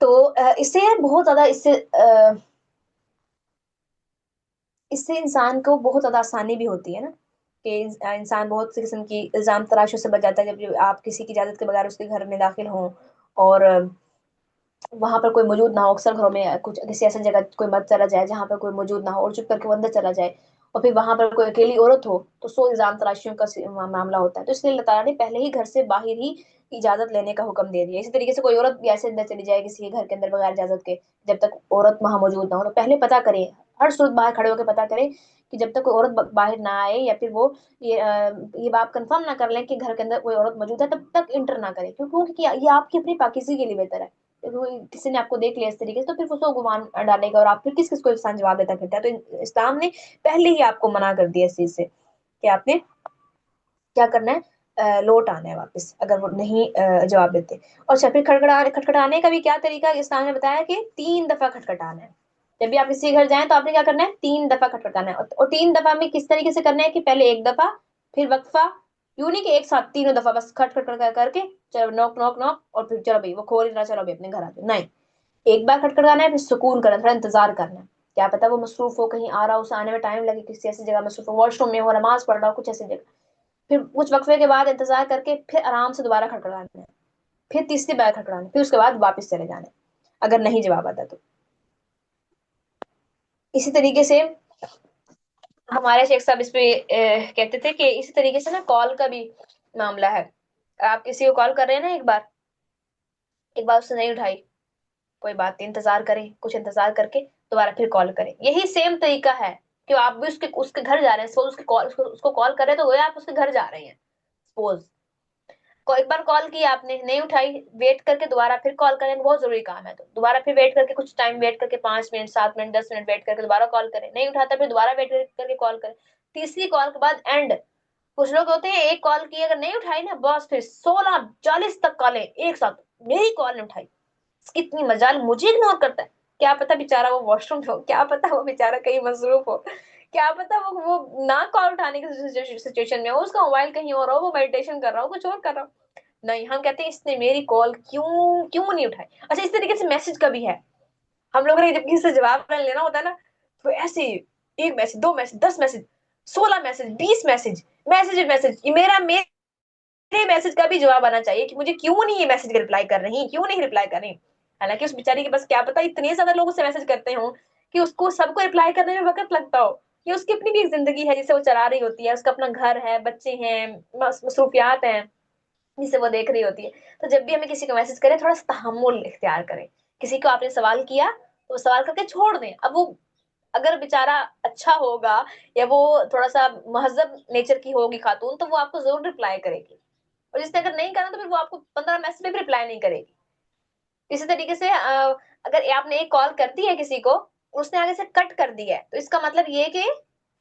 تو اس سے بہت زیادہ اس سے انسان کو بہت زیادہ آسانی بھی ہوتی ہے نا، کہ انسان بہت سی قسم کی الزام تراشیوں سے بچ جاتا ہے جب آپ کسی کی اجازت کے بغیر اس کے گھر میں داخل ہوں اور وہاں پر کوئی موجود نہ ہو. اکثر گھروں میں کچھ کسی ایسی جگہ کوئی مرد چلا جائے جہاں پر کوئی موجود نہ ہو اور چپ کر کے وہ اندر چلا جائے، اور پھر وہاں پر کوئی اکیلی عورت ہو تو 100 الزام تراشیوں کا معاملہ ہوتا ہے. تو اس لیے اللہ تعالیٰ نے پہلے ہی گھر سے باہر ہی اجازت لینے کا حکم دے دیا. اسی طریقے سے کوئی عورت بھی ایسے اندر چلی جائے کسی گھر کے اندر بغیر اجازت کے، جب تک عورت وہاں موجود نہ ہو تو پہلے پتہ کریں، ہر صورت باہر کھڑے ہو کے پتہ کریں کہ جب تک کوئی عورت باہر نہ آئے یا پھر وہ یہ بات کنفرم نہ کر لیں کہ گھر کے اندر کوئی عورت موجود ہے تب تک انٹر نہ کریں، کیونکہ یہ آپ کی اپنی پاکیزگی کے لیے بہتر ہے. کسی نے آپ کو دیکھ لیا اس طریقے سے تو پھر وہ گمان ڈالے گا اور آپ پھر کس کس کو انسان جواب دیتا پھرتا ہے. تو اسلام نے پہلے ہی آپ کو منع کر دیا اس چیز سے کہ آپ نے کیا کرنا ہے، لوٹ آنا ہے واپس اگر وہ نہیں جواب دیتے. اور پھر کھٹکھٹانے کا بھی کیا طریقہ اسلام نے بتایا کہ 3 دفعہ کھٹکھٹانا ہے. جب بھی آپ کسی گھر جائیں تو آپ نے کیا کرنا ہے، 3 دفعہ کھٹکھٹانا ہے. اور 3 دفعہ میں کس طریقے سے کرنا ہے کہ پہلے 1 دفعہ، پھر وقفہ، یوں نہیں کہ ایک ساتھ تینوں دفعہ بس کھٹ کھٹ کر کے چلو نوک نوک نوک اور پھر چلو بھائی وہ کھول رہا چلو بھائی اپنے گھر آ جاؤ. نہیں، ایک بار کھٹکھٹانا ہے پھر سکون کرنا، تھوڑا انتظار کرنا ہے. کیا پتا وہ مصروف ہو، کہیں آ رہا ہو، اسے آنے میں ٹائم لگے، کسی ایسی جگہ مصروف ہو، واش روم میں ہو، نماز پڑھ رہا ہو، کچھ ایسی جگہ. پھر کچھ وقفے کے بعد انتظار کر کے پھر آرام سے دوبارہ کھٹکھٹانا ہے، پھر تیسری بار کھٹکھٹانا ہے، پھر اس کے بعد واپس چلے جانا ہے اگر نہیں جواب آتا تو. اسی طریقے سے ہمارے شیخ صاحب اس پہ کہتے تھے کہ اسی طریقے سے نا کال کا بھی معاملہ ہے. آپ کسی کو کال کر رہے ہیں نا، ایک بار اس نے نہیں اٹھائی، کوئی بات نہیں، انتظار کریں، کچھ انتظار کر کے دوبارہ پھر کال کریں. یہی سیم طریقہ ہے کہ آپ بھی اس کے گھر جا رہے ہیں، اس کو کال کر رہے ہیں تو وہ آپ اس کے گھر جا رہے ہیں. سپوز ایک بار کال کی آپ نے نہیں اٹھائی، ویٹ کر کے دوبارہ پھر کال کریں، بہت ضروری کام ہے تو دوبارہ پھر ویٹ کر کے کچھ ٹائم ویٹ کر کے 5 منٹ 7 منٹ 10 منٹ ویٹ کر کے دوبارہ کال کریں. نہیں اٹھاتا پھر دوبارہ ویٹ کر کے کال کریں. تیسری کال کے بعد اینڈ. کچھ لوگ ہوتے ہیں ایک کال کی اگر نہیں اٹھائی نا بس پھر 16 40 تک کالیں ایک ساتھ، میری کال نہیں اٹھائی، اس کی اتنی مجال مجھے اگنور کرتا ہے. کیا پتا بیچارہ وہ واش روم میں ہو، کیا پتا وہ بیچارہ کہیں مصروف ہو، کیا پتا وہ نہ کال اٹھانے کی سچویشن میں ہو، اس کا موبائل کہیں اور ہو، وہ میڈیٹیشن کر رہا ہو، کچھ اور کر رہا ہو. نہیں، ہم کہتے ہیں اس نے میری کال کیوں نہیں اٹھائی. اچھا اس طریقے سے میسج کا بھی ہے. ہم لوگوں نے جب کسی سے جواب لینا ہوتا ہے نا تو ایسے 1 message 2 message 10 message 16 message 20 message یہ میرے میسج کا بھی جواب آنا چاہیے کہ مجھے کیوں نہیں یہ میسج رپلائی کر رہی، کیوں نہیں رپلائی کر رہی. حالانکہ اس بیچاری کے بس کیا پتا اتنے زیادہ لوگ اسے میسج کرتے ہوں کہ اس کو سب کو رپلائی کرنے میں وقت لگتا ہو. یہ اس کی اپنی بھی ایک زندگی ہے جسے وہ چلا رہی ہوتی ہے، اس کا اپنا گھر ہے، بچے ہیں، مصروفیات ہیں جسے وہ دیکھ رہی ہوتی ہے. تو جب بھی ہمیں کسی کو میسج کریں تھوڑا سا تحمل اختیار کریں. کسی کو آپ نے سوال کیا تو سوال کر کے چھوڑ دیں. اب وہ اگر بیچارہ اچھا ہوگا یا وہ تھوڑا سا مہذب نیچر کی ہوگی خاتون تو وہ آپ کو ضرور رپلائی کرے گی، اور جس نے اگر نہیں کرنا تو پھر وہ آپ کو 15 میسج پہ بھی رپلائی نہیں کرے گی. اسی طریقے سے اگر آپ نے ایک کال کر دی ہے کسی کو، اس نے آگے سے کٹ کر دی ہے تو اس کا مطلب یہ کہ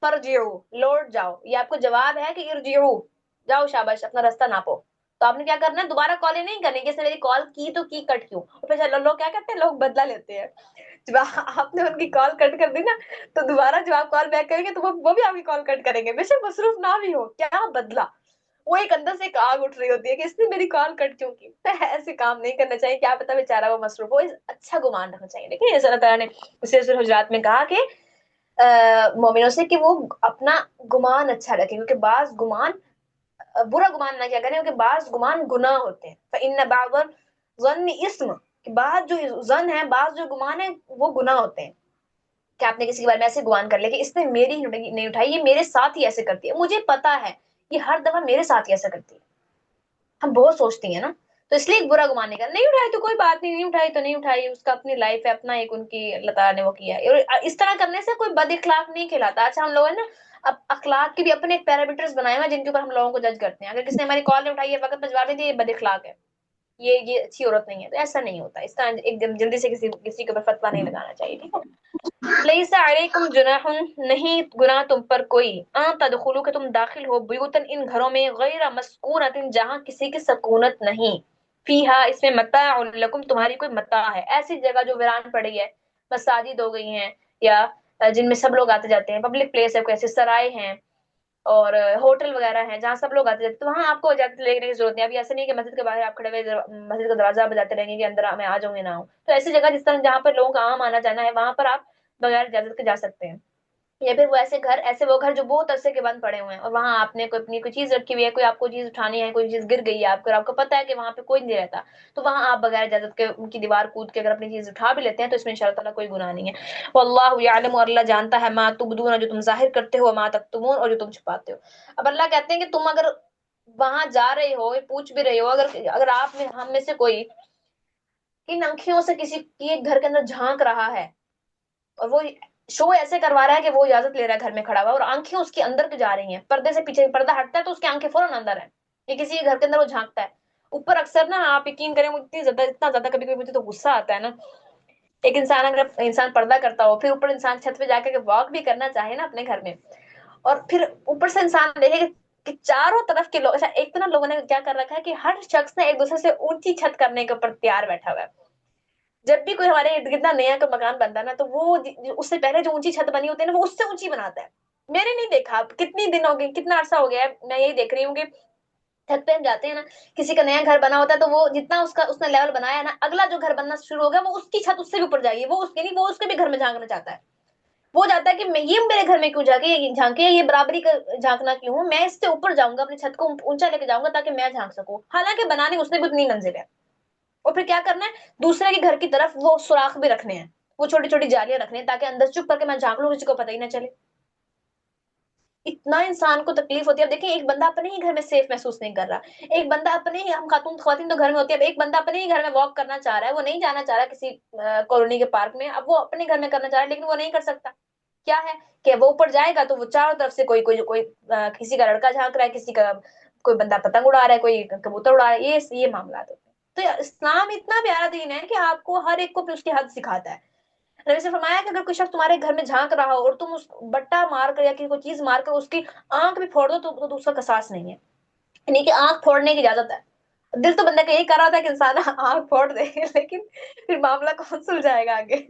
فرجعو، لوٹ جاؤ. یہ آپ کو جواب ہے کہ ارجعو، جاؤ شاباش اپنا راستہ ناپو. تو آپ نے کیا کرنا ہے، دوبارہ کال نہیں کرنی کہ اس نے میری کال کی تو کی کٹ کیوں. اور پھر لوگ کیا کرتے ہیں، لوگ بدلہ لیتے ہیں. جب آپ نے ان کی کال کٹ کر دی نا تو دوبارہ جب آپ کال بیک کریں گے تو وہ بھی آپ کی کال کٹ کریں گے، بے شک مصروف نہ بھی ہو. کیا بدلہ، وہ ایک اندر سے ایک آگ اٹھ رہی ہوتی ہے کہ اس نے میری کال کٹ کیوں کی. ایسے کام نہیں کرنا چاہیے. کیا پتا بیچارہ وہ مصروف ہو، اچھا گمان رکھنا چاہیے. لیکن اللہ تعالیٰ نے سورۃ الحجرات میں کہا کہ مومنوں سے کہ وہ اپنا گمان اچھا رکھیں، کیونکہ بعض گمان برا گمان نہ کیا کریں، کیونکہ بعض گمان گناہ ہوتے ہیں. فإن بعض الظن اسم، کہ بعض جو ظن ہے، بعض جو گمان ہے وہ گناہ ہوتے ہیں. کہ آپ نے کسی کے بارے میں ایسے گمان کر لیا کہ اس نے میری نہیں اٹھائی، یہ میرے ساتھ ہی ایسے کرتی ہے، مجھے پتا ہے یہ ہر دفعہ میرے ساتھ ہی ایسا کرتی ہے. ہم بہت سوچتی ہیں نا، تو اس لیے ایک برا گمان نہیں کرنا. نہیں اٹھائی تو کوئی بات نہیں اٹھائی تو نہیں اٹھائی، اس کا اپنی لائف ہے، اپنا ایک ان کی اللہ تعالیٰ نے وہ کیا ہے. اور اس طرح کرنے سے کوئی بد اخلاق نہیں کہلاتا. اچھا ہم لوگ ہیں نا اب اخلاق کے بھی اپنے ایک پیرامیٹرز بنائے ہوئے ہیں جن کے اوپر ہم لوگوں کو جج کرتے ہیں. اگر کسی نے ہماری کال نہیں اٹھائی ہے، وقت پہ جواب نہیں دیا، یہ بد اخلاق ہے، یہ اچھی عورت نہیں ہے. تو ایسا نہیں ہوتا. اس طرح ایک دم جلدی سے کسی کے اوپر فتویٰ نہیں لگانا چاہیے. ٹھیک ہے. لیس علیکم جناح، نہیں گناہ تم پر کوئی، ان تدخلوا کہ تم داخل ہو، بیوتن ان گھروں میں، غیر مسکونۃ جہاں کسی کی سکونت نہیں، فیہا اس میں متاع لکم تمہاری کوئی متاع ہے. ایسی جگہ جو ویران پڑی ہے، مساجد ہو گئی ہیں یا جن میں سب لوگ آتے جاتے ہیں، پبلک پلیس ہے، کوئی ایسے سرائے ہیں اور ہوٹل وغیرہ ہیں جہاں سب لوگ آتے جاتے، تو وہاں آپ کو اجازت لینے کی ضرورت نہیں. ابھی ایسا نہیں ہے کہ مسجد کے باہر آپ کھڑے ہوئے مسجد کا دروازہ بجاتے رہیں گے کہ اندر میں آ جاؤں یا نہ آؤں. تو ایسی جگہ جس طرح جہاں پر لوگوں کا عام آنا جانا ہے وہاں پر آپ بغیر اجازت کے جا سکتے ہیں. یا پھر وہ گھر جو بہت عرصے کے بند پڑے ہوئے ہیں اور وہاں آپ نے کوئی اپنی کوئی چیز رکھی ہوئی ہے، کوئی آپ کو چیز اٹھانی ہے، کوئی چیز گر گئی ہے آپ کو اور آپ کو پتا ہے کہ وہاں پہ کوئی نہیں رہتا، تو وہاں آپ بغیر اجازت کے ان کی دیوار کود کے اگر اپنی چیز اٹھا بھی لیتے ہیں تو اس میں انشاء اللہ تعالیٰ کوئی گناہ نہیں ہے. واللہ یعلم، اور اللہ جانتا ہے، ما تبدون، جو تم ظاہر کرتے ہو، ما تکتمون، اور جو تم چھپاتے ہو. اب اللہ کہتے ہیں کہ تم اگر وہاں جا رہے ہو، پوچھ بھی رہے ہو، اگر آپ میں ہم میں سے کوئی ان آنکھوں سے کسی کے گھر کے اندر جھانک رہا ہے اور وہ شو ایسے کروا رہا ہے کہ وہ اجازت لے رہا ہے گھر میں کھڑا ہوا اور آنکھیں اس کے اندر جا رہی ہیں، پردے سے پیچھے پردہ ہٹتا ہے تو اس کی آنکھیں فوراً اندر ہیں، یہ کسی کے گھر کے اندر وہ جھانکتا ہے. اوپر اکثر نا آپ یقین کریں اتنا زیادہ کبھی کبھی مجھے تو غصہ آتا ہے نا. ایک انسان اگر انسان پردہ کرتا ہو، پھر اوپر انسان چھت پہ جا کے واک بھی کرنا چاہے نا اپنے گھر میں، اور پھر اوپر سے انسان دیکھے کہ چاروں طرف کے لوگ، اچھا ایک تو نا لوگوں نے کیا کر رکھا ہے کہ ہر شخص نے ایک دوسرے سے اونچی چھت کرنے کے اوپر تیار بیٹھا ہوا ہے. جب بھی کوئی ہمارے ارد گرد نیا کا مکان بنتا ہے نا تو وہ اس سے پہلے جو اونچی چھت بنی ہوتی ہے نا وہ اس سے اونچی بناتا ہے. میں نے نہیں دیکھا کتنی دن ہو گئے، کتنا عرصہ ہو گیا ہے، میں یہی دیکھ رہی ہوں کہ چھت پہ ہم جاتے ہیں نا، کسی کا نیا گھر بنا ہوتا ہے تو وہ جتنا اس نے لیول بنایا ہے نا، اگلا جو گھر بننا شروع ہو گیا وہ اس کی چھت اس سے بھی اوپر جائے گی، وہ اس کے نہیں، وہ اس کے بھی گھر میں جھانکنا چاہتا ہے. وہ جاتا ہے کہ یہ میرے گھر میں کیوں جھانکے، یہ برابری کا جھانکنا کیوں، میں اس سے اوپر جاؤں گا، اپنی چھت کو اونچا لے کے جاؤں گا تاکہ میں جھانک سکوں. حالانکہ بنانے اس نے بھی اتنی منزل ہے. اور پھر کیا کرنا ہے، دوسرے کے گھر کی طرف وہ سوراخ بھی رکھنے ہیں، وہ چھوٹی چھوٹی جالیاں رکھنے ہیں تاکہ اندر چپ کر کے میں جھانک لوں، کسی کو پتہ ہی نہ چلے. اتنا انسان کو تکلیف ہوتی ہے. اب دیکھیں ایک بندہ اپنے ہی گھر میں سیف محسوس نہیں کر رہا، ایک بندہ اپنے ہی، ہم خواتین تو گھر میں ہوتی ہے، اب ایک بندہ اپنے ہی گھر میں واک کرنا چاہ رہا ہے، وہ نہیں جانا چاہ رہا کسی کالونی کے پارک میں، اب وہ اپنے گھر میں کرنا چاہ رہا ہے لیکن وہ نہیں کر سکتا. کیا ہے کہ وہ اوپر جائے گا تو وہ چاروں طرف سے کوئی کسی کا لڑکا جھانک رہا ہے، کسی کا کوئی بندہ پتنگ اڑا رہا ہے، کوئی کبوتر اڑا رہا ہے، یہ معاملات ہوتے ہیں. تو اسلام اتنا پیارا دین ہے کہ آپ کو ہر ایک کو اس کی حد سکھاتا ہے. نبی سے فرمایا کہ اگر کوئی شخص تمہارے گھر میں جھانک رہا ہو اور تم اس بٹا مار کر یا کوئی چیز مار کر اس کی آنکھ بھی پھوڑ دو تو اس کا قصاص نہیں ہے. یعنی کہ آنکھ پھوڑنے کی اجازت ہے. دل تو بندہ کا یہی کر رہا تھا کہ انسان آنکھ پھوڑ دے لیکن پھر معاملہ کون سلجھائے گا آگے.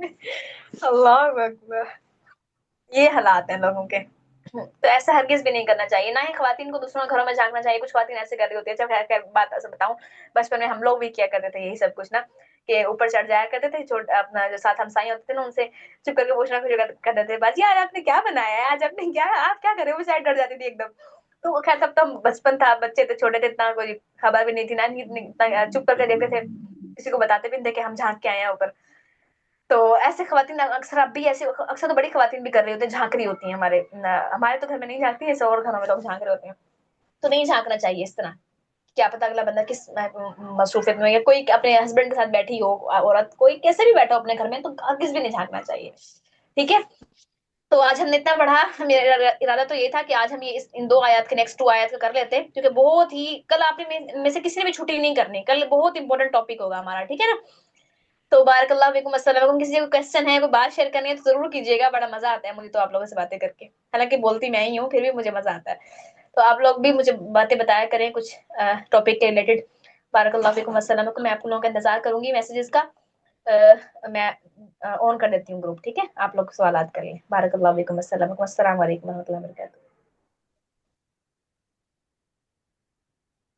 اللہ اکبر. یہ حالات ہیں لوگوں کے. تو ایسا ہرگز بھی نہیں کرنا چاہیے، نہ ہی خواتین کو دوسروں گھروں میں جھانکنا چاہیے. کچھ خواتین ایسے کر رہی ہوتی ہے. جب خیر بات ایسا بتاؤں، بچپن میں ہم لوگ بھی کیا کرتے تھے یہی سب کچھ نا، کہ اوپر چڑھ جایا کرتے تھے، اپنا جو ساتھ ہمسائے ہوتے تھے نا ان سے چپ کر کے پوچھنا کرتے تھے، باجی آج آپ نے کیا بنایا ہے، آج آپ نے کیا، آپ کیا کر رہے ہو، وہ سائڈ ڈر جاتی تھی ایک دم. تو خیر تب تو بچپن تھا، بچے تھے، چھوٹے تھے، اتنا کوئی خبر بھی نہیں تھی نا، چپ کر کے دیکھتے تھے، کسی کو بتاتے بھی نہیں تھے کہ ہم جھانک کے آئے ہیں اوپر. تو ایسے خواتین اکثر اب بھی ایسے، اکثر تو بڑی خواتین بھی کر رہی ہوتی ہیں، جھانک رہی ہوتی ہیں. ہمارے تو گھر میں نہیں جھانکتی، ایسے اور گھروں میں لوگ جھانک رہے ہوتے ہیں. تو نہیں جھانکنا چاہیے اس طرح. کیا پتا اگلا بندہ کس مصروفیت میں، یا کوئی اپنے ہسبینڈ کے ساتھ بیٹھی ہو عورت، کوئی کیسے بھی بیٹھا ہو اپنے گھر میں، تو ہرگز بھی نہیں جھانکنا چاہیے. ٹھیک ہے. تو آج ہم نے اتنا پڑھا. میرا ارادہ تو یہ تھا کہ آج ہم یہ ان 2 آیات کے نیکسٹ 2 آیات کا کر لیتے ہیں، کیونکہ بہت ہی کل آپ میں سے کسی نے بھی چھٹی نہیں کرنی، کل بہت امپورٹنٹ ٹاپک ہوگا ہمارا. ٹھیک ہے نا. تو بارک اللہ فیکم. السلام علیکم. کسی کو کوسچن ہے، کوئی بات شیئر کرنی ہے تو ضرور کیجیے گا. بڑا مزہ آتا ہے مجھے تو آپ لوگوں سے باتیں کر کے، حالانکہ بولتی میں ہی ہوں پھر بھی مجھے مزہ آتا ہے. تو آپ لوگ بھی مجھے باتیں بتایا کریں کچھ ٹاپک کے ریلیٹڈ. بارک اللہ فیکم. السلام علیکم. میں آپ لوگوں کا انتظار کروں گی میسیجز کا. میں آن کر دیتی ہوں گروپ. ٹھیک ہے. آپ لوگ سوالات کریں. بارک اللہ فیکم. السلام علیکم و رحمۃ اللہ وبرکاتہ.